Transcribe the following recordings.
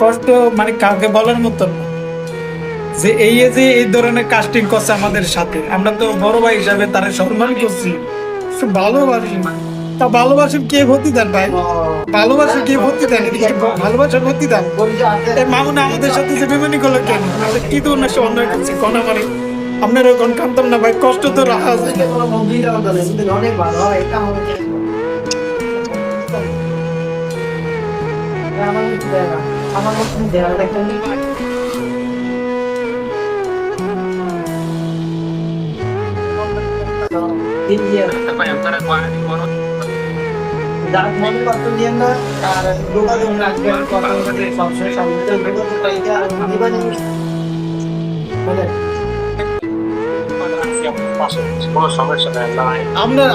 কষ্ট মানে কাউকে বলার মতন না। যে যে এই ধরনের কাস্টিং করছে আমাদের সাথে, আমরা তো বড় ভাই হিসাবে তারা সম্মান করছি, একটু ভালোবাসি। তা ভালোবাসেন কে ভর্তি দেন ভাই, ভালোবাসেন কে ভর্তি দেন, এদিকে ভালোবাসার ভর্তি দেন। এই মামুন আমাদের সাথে যে বেমানি করলো কেন, আমরা কি তো না অন্যায় করছি কোন মানে আপনারা কোন কামতাম না ভাই, কষ্ট তো রাখা আছে। অনেক ভালো হয় এটা আমার মতো দেওয়া দেখেন যারা মনে করতে দিয়ে না আর যোগাযোগ রাখবেন কথা সবসময় সামনে যোগাযোগ পাইতে আর জীবনে মানে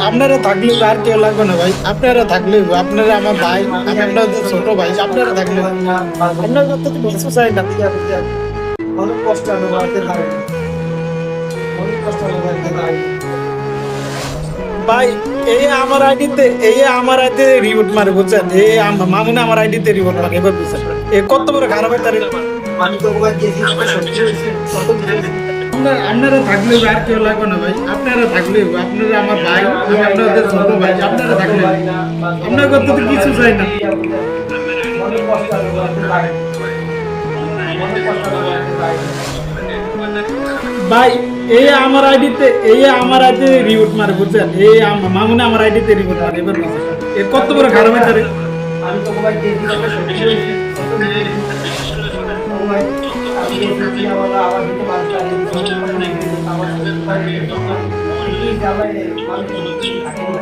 আপনারা থাকলে আর কেউ লাগবে না ভাই, আপনারা থাকলে, আপনারা আমার ভাই, আমি আপনাদের ছোট ভাই, আপনারা থাকলে আপনার কথা তো কিছু চাই না। অনেক কষ্ট অনুভবতে পারে অনেক কষ্ট অনুভবতে পারে ভাই এই আমার আইডিতে রিপোর্ট মারে বুঝছেন, মামুনে আমার আইডিতে রিপোর্ট মারে, এবার বুঝছেন এ কত বড় খারাপ হয় তার। আমি তো ওখানে গেছি কত আপনারা থাকলে আর কেউ লাগবে না ভাই, আপনারা থাকলে, আপনারা আমার ভাই, আমি আপনাদের ছোট ভাই, আপনারা থাকলে আপনার কথা তো কিছু চাই না। অনেক কষ্ট অনুভবতে পারে অনেক কষ্ট অনুভবতে পারে ভাই আমার আইডিতে রিপোর্ট মারে বুঝছেন, মামুনে আমার আইডিতে রিপোর্ট মারে, এবার বুঝছেন এ কত বড় খারাপ হয় তার। আমি তো ওখানে গেছি আমি গেছি আবার দিতে পারছি আমার